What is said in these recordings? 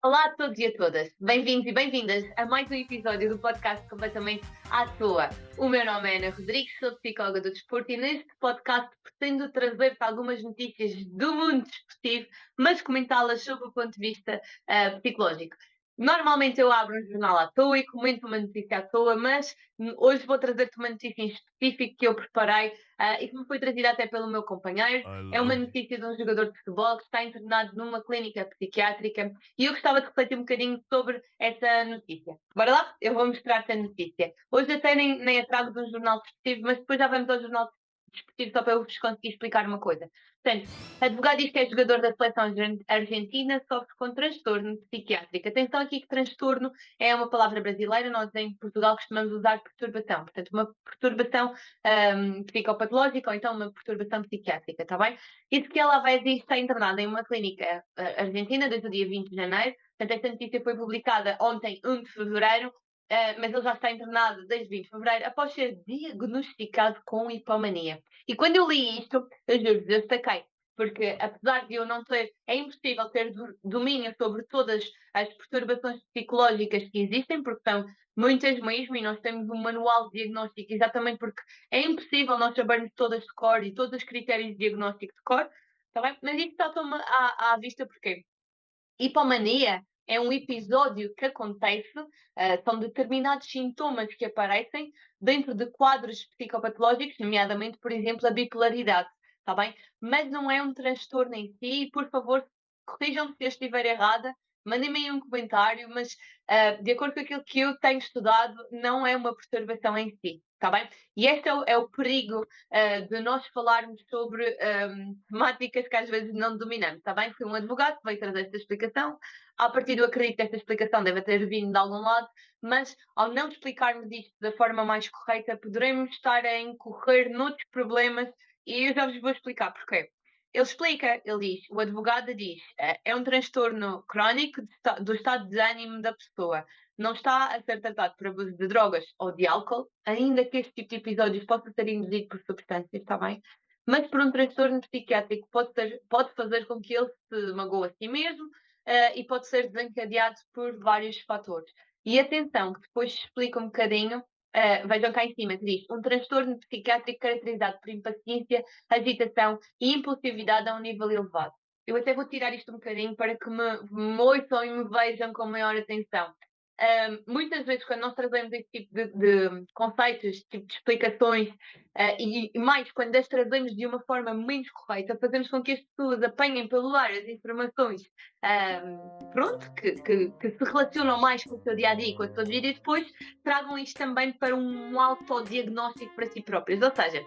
Olá a todos e a todas, bem-vindos e bem-vindas a mais um episódio do podcast completamente à toa. O meu nome é Ana Rodrigues, sou psicóloga do desporto e neste podcast pretendo trazer-te algumas notícias do mundo desportivo, mas comentá-las sob o ponto de vista psicológico. Normalmente eu abro um jornal à toa e comento uma notícia à toa, mas hoje vou trazer-te uma notícia em específico que eu preparei e que me foi trazida até pelo meu companheiro. I É uma love you. notícia de um jogador de futebol que está internado numa clínica psiquiátrica e eu gostava de refletir um bocadinho sobre essa notícia. Bora lá? Eu vou mostrar-te a notícia. Hoje até nem a trago de um jornal desportivo, mas depois já vamos ao jornal desportivo só para eu vos conseguir explicar uma coisa. Portanto, advogado diz que é jogador da seleção argentina, sofre com transtorno psiquiátrico. Atenção aqui que transtorno é uma palavra brasileira, nós em Portugal costumamos usar perturbação. Portanto, uma perturbação psicopatológica ou então uma perturbação psiquiátrica, está bem? E que ela vai está internada em uma clínica argentina desde o dia 20 de janeiro. Portanto, esta notícia foi publicada ontem, 1 de fevereiro, mas ele já está internado desde 20 de fevereiro após ser diagnosticado com hipomania. E quando eu li isto, eu juro, eu destaquei, porque apesar de eu não ter, é impossível ter domínio sobre todas as perturbações psicológicas que existem, porque são muitas mesmo, e nós temos um manual de diagnóstico exatamente porque é impossível nós sabermos todas de cor e todos os critérios de diagnóstico de cor, tá bem? Mas isto está toma à vista porque hipomania é um episódio que acontece, são determinados sintomas que aparecem dentro de quadros psicopatológicos, nomeadamente, por exemplo, a bipolaridade, está bem? Mas não é um transtorno em si, e por favor, corrijam-me se eu estiver errada, mandem-me aí um comentário, mas de acordo com aquilo que eu tenho estudado, não é uma perturbação em si, está bem? E este é o perigo de nós falarmos sobre temáticas que às vezes não dominamos, está bem? Fui um advogado que veio trazer esta explicação. A partir do acredito que esta explicação deve ter vindo de algum lado, mas ao não explicarmos isto da forma mais correta, poderemos estar a incorrer noutros problemas e eu já vos vou explicar porquê. Ele explica, ele diz, o advogado diz, é um transtorno crónico do estado de ânimo da pessoa. Não está a ser tratado por abuso de drogas ou de álcool, ainda que este tipo de episódios possa ser induzido por substâncias, está bem? Mas por um transtorno psiquiátrico pode fazer com que ele se magoe a si mesmo e pode ser desencadeado por vários fatores. E atenção, que depois explica um bocadinho, vejam cá em cima, que diz um transtorno psiquiátrico caracterizado por impaciência, agitação e impulsividade a um nível elevado. Eu até vou tirar isto um bocadinho para que me ouçam e me vejam com maior atenção. Muitas vezes, quando nós trazemos este tipo de conceitos, este tipo de explicações, e mais quando as trazemos de uma forma menos correta, fazemos com que as pessoas apanhem pelo ar as informações pronto, que se relacionam mais com o seu dia a dia, com a sua vida, e depois tragam isto também para um autodiagnóstico para si próprios. Ou seja,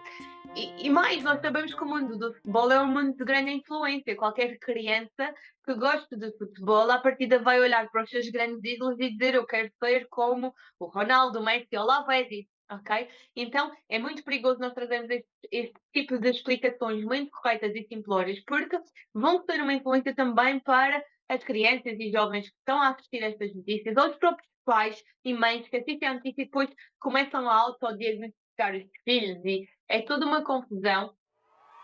e mais, nós sabemos que o mundo do futebol é um mundo de grande influência. Qualquer criança que goste de futebol, à partida vai olhar para os seus grandes ídolos e dizer eu quero ser como o Ronaldo, o Messi ou o Lavezzi, ok? Então é muito perigoso nós trazermos este tipo de explicações muito corretas e simplórias, porque vão ter uma influência também para as crianças e jovens que estão a assistir a estas notícias, ou os próprios pais e mães que assistem à notícia e depois começam a autodiagnosticar os filhos e é toda uma confusão.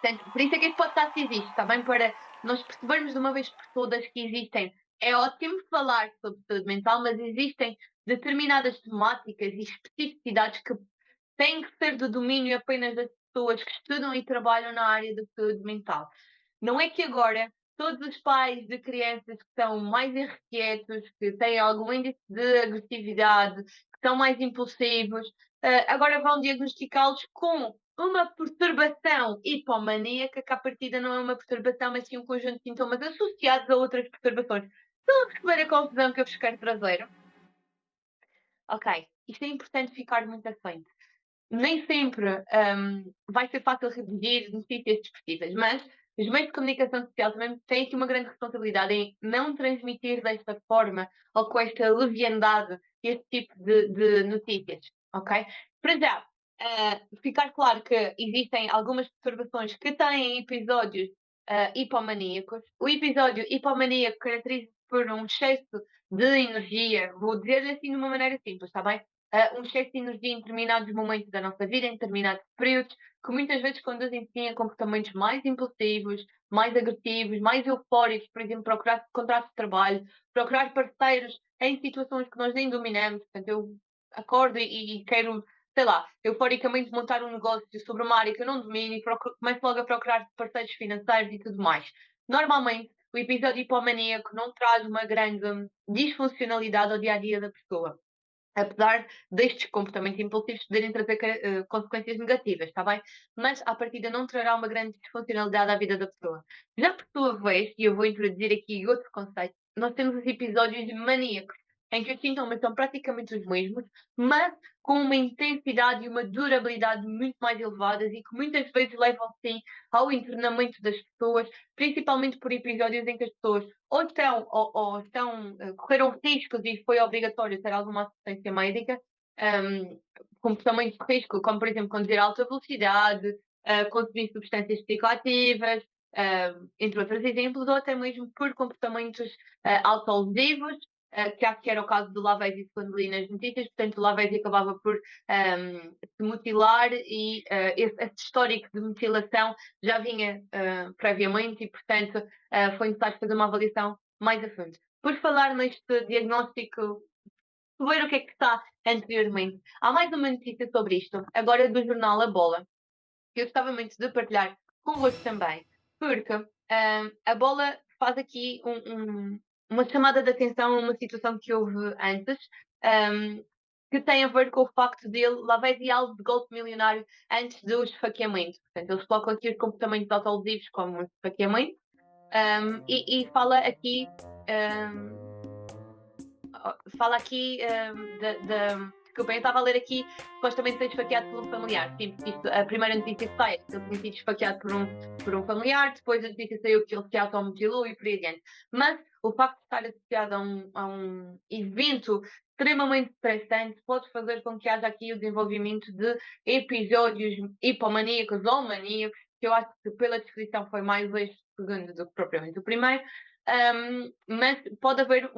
Portanto, por isso é que este podcast existe, está bem? Para nós percebermos de uma vez por todas que existem. É ótimo falar sobre saúde mental, mas existem determinadas temáticas e especificidades que têm que ser do domínio apenas das pessoas que estudam e trabalham na área da saúde mental. Não é que agora todos os pais de crianças que são mais irrequietos, que têm algum índice de agressividade, que são mais impulsivos, agora vão diagnosticá-los com uma perturbação hipomaníaca, que à partida não é uma perturbação, mas sim um conjunto de sintomas associados a outras perturbações. Estão a perceber a confusão que eu vos quero trazer? Ok, isto é importante ficar muito atento. Nem sempre vai ser fácil redigir notícias desportivas, mas os meios de comunicação social também têm aqui uma grande responsabilidade em não transmitir desta forma ou com esta leviandade este tipo de notícias, ok? Para já, ficar claro que existem algumas perturbações que têm episódios hipomaníacos. O episódio hipomaníaco caracteriza-se por um excesso de energia, vou dizer assim de uma maneira simples, está bem? um excesso de energia em determinados momentos da nossa vida, em determinados períodos, que muitas vezes conduzem sim a comportamentos mais impulsivos, mais agressivos, mais eufóricos, por exemplo, procurar contratos de trabalho, procurar parceiros em situações que nós nem dominamos. Portanto, eu acordo e quero, sei lá, euforicamente montar um negócio sobre uma área que eu não domino e começo logo a procurar parceiros financeiros e tudo mais. Normalmente, o episódio hipomaníaco não traz uma grande disfuncionalidade ao dia a dia da pessoa, apesar destes comportamentos impulsivos poderem trazer consequências negativas, está bem? Mas, à partida, não trará uma grande disfuncionalidade à vida da pessoa. Já por sua vez, e eu vou introduzir aqui outro conceito, nós temos os episódios maníacos, em que os sintomas são praticamente os mesmos, mas com uma intensidade e uma durabilidade muito mais elevadas e que muitas vezes levam, sim, ao internamento das pessoas, principalmente por episódios em que as pessoas ou correram riscos e foi obrigatório ter alguma assistência médica, comportamentos de risco, como por exemplo conduzir a alta velocidade, consumir substâncias psicoativas, entre outros exemplos, ou até mesmo por comportamentos autolesivos, que acho que era o caso do Lavezzi, segundo li nas notícias. Portanto, o Lavezzi acabava por se mutilar e esse histórico de mutilação já vinha previamente e, portanto, foi necessário fazer uma avaliação mais a fundo. Por falar neste diagnóstico, ver o que é que está anteriormente. Há mais uma notícia sobre isto, agora do jornal A Bola, que eu gostava muito de partilhar convosco também, porque a Bola faz aqui uma chamada de atenção a uma situação que houve antes, que tem a ver com o facto dele, Lavezzi alvo de golpe milionário antes do esfaqueamento. Portanto, eles colocam aqui os comportamentos autolesivos como esfaqueamento, e fala aqui desculpem, eu estava a ler aqui, supostamente foi esfaqueado por um familiar. Sim, porque isto, a primeira notícia que sai é que ele tinha sido esfaqueado por um familiar, depois a notícia saiu que ele se automutilou e por aí adiante. Mas o facto de estar associado a um evento extremamente estressante pode fazer com que haja aqui o desenvolvimento de episódios hipomaníacos ou maníacos, que eu acho que pela descrição foi mais este segundo do que propriamente o primeiro, mas pode haver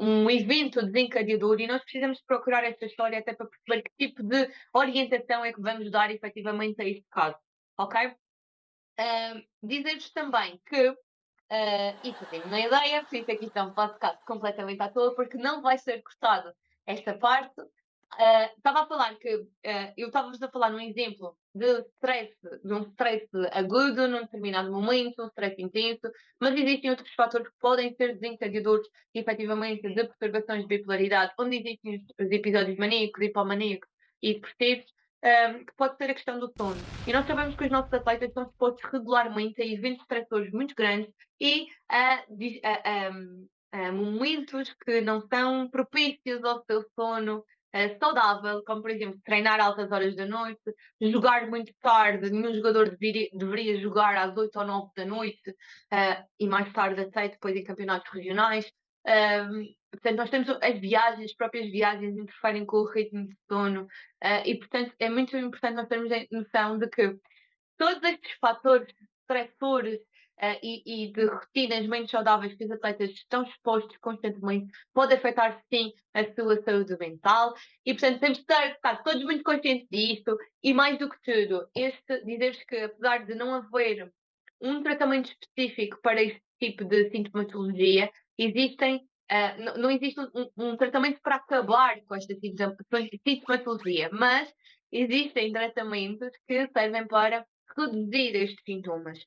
um evento desencadeador e nós precisamos procurar esta história até para perceber que tipo de orientação é que vamos dar efetivamente a este caso, ok? Dizer-vos também que isto tem uma ideia, por isso aqui está um podcast completamente à toa, porque não vai ser cortado esta parte. Estava a falar que eu estava-vos a falar num exemplo de um stress agudo num determinado momento, um stress intenso, mas existem outros fatores que podem ser desencadeadores efetivamente de perturbações de bipolaridade, onde existem os episódios maníacos, hipomaníacos e depressivos, que pode ser a questão do sono. E nós sabemos que os nossos atletas são expostos regularmente a eventos estressores muito grandes e a momentos que não são propícios ao seu sono saudável, como por exemplo treinar altas horas da noite, jogar muito tarde. Nenhum jogador deveria jogar às 8 ou 9 da noite e mais tarde até depois em campeonatos regionais. Portanto, nós temos as próprias viagens interferem com o ritmo de sono e, portanto, é muito importante nós termos a noção de que todos estes fatores estressores e de rotinas menos saudáveis que os atletas estão expostos constantemente pode afetar sim a sua saúde mental e portanto temos de estar todos muito conscientes disto e mais do que tudo, dizer-vos que apesar de não haver um tratamento específico para este tipo de sintomatologia, não existe um tratamento para acabar com esta sintomatologia, mas existem tratamentos que servem para reduzir estes sintomas.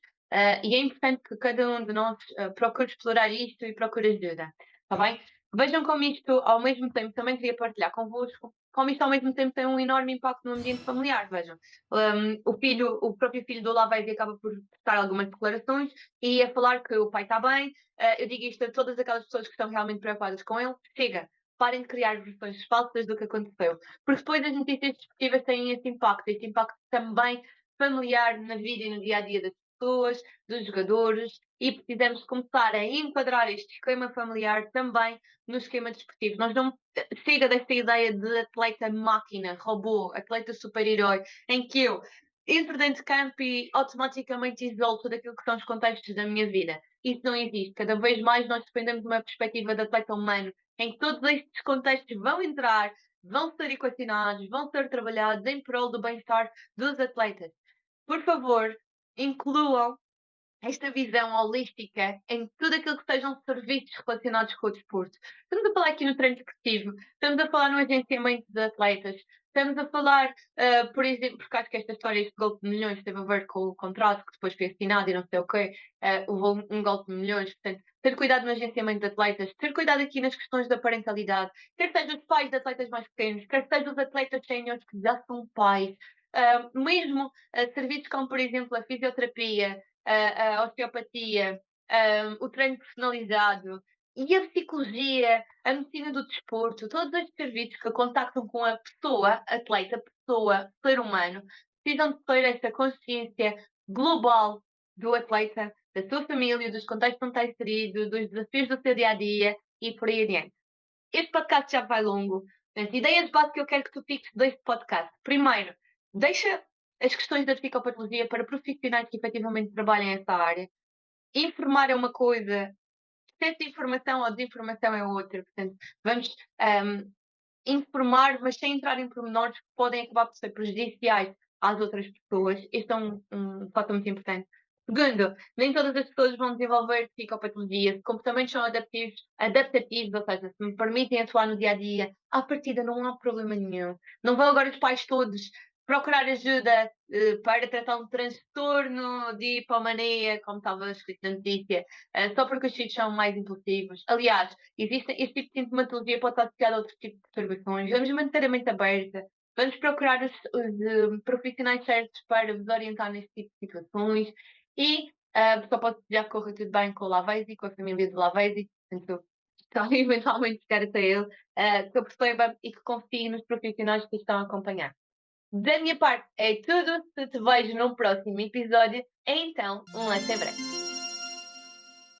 E é importante que cada um de nós procure explorar isto e procure ajuda, está bem? Vejam como isto, ao mesmo tempo, também queria partilhar convosco, como isto ao mesmo tempo tem um enorme impacto no ambiente familiar, vejam. O próprio filho do Lavezzi acaba por prestar algumas declarações e a falar que o pai está bem. Eu digo isto a todas aquelas pessoas que estão realmente preocupadas com ele. Chega, parem de criar versões falsas do que aconteceu. Porque depois as notícias desportivas têm esse impacto também familiar na vida e no dia a dia das pessoas, dos jogadores, e precisamos começar a enquadrar este esquema familiar também no esquema desportivo. Nós não chega desta ideia de atleta máquina, robô, atleta super-herói, em que eu entro dentro de campo e automaticamente isolo tudo aquilo que são os contextos da minha vida. Isso não existe. Cada vez mais nós dependemos de uma perspectiva de atleta humano, em que todos estes contextos vão entrar vão ser equacionados, vão ser trabalhados em prol do bem-estar dos atletas. Por favor, incluam esta visão holística em tudo aquilo que sejam serviços relacionados com o desporto. Estamos a falar aqui no treino desportivo, estamos a falar no agenciamento de atletas, estamos a falar, por exemplo, porque acho que esta história de golpe de milhões teve a ver com o contrato que depois foi assinado e não sei o quê, houve um golpe de milhões, portanto, ter cuidado no agenciamento de atletas, ter cuidado aqui nas questões da parentalidade, quer sejam os pais de atletas mais pequenos, quer sejam os atletas séniores que já são pais, mesmo serviços como, por exemplo, a fisioterapia, a osteopatia, o treino personalizado e a psicologia, a medicina do desporto, todos estes serviços que contactam com a pessoa, atleta, pessoa, ser humano, precisam de ter esta consciência global do atleta, da sua família, dos contextos onde está inserido, dos desafios do seu dia a dia e por aí adiante. Este podcast já vai longo. Portanto, ideias de base que eu quero que tu fiques deste podcast. Primeiro, deixa as questões da psicopatologia para profissionais que efetivamente trabalham nessa área. Informar é uma coisa, excesso de informação ou desinformação é outra. Portanto, vamos informar, mas sem entrar em pormenores que podem acabar por ser prejudiciais às outras pessoas. Este é um fator muito importante. Segundo, nem todas as pessoas vão desenvolver psicopatologia. Se comportamentos são adaptativos, ou seja, se me permitem atuar no dia a dia, à partida não há problema nenhum. Não vão agora os pais todos procurar ajuda para tratar um transtorno de hipomania, como estava escrito na notícia, só porque os filhos são mais impulsivos. Aliás, este tipo de sintomatologia pode estar associado a outros tipos de perturbações. Vamos manter a mente aberta, vamos procurar os profissionais certos para vos orientar neste tipo de situações e só posso desejar que corra tudo bem com o Lavezzi, com a família do Lavezzi, portanto, só eventualmente chegar até ele, que eu perceba e que confie nos profissionais que estão a acompanhar. Da minha parte é tudo. Se te vejo no próximo episódio, então, até breve.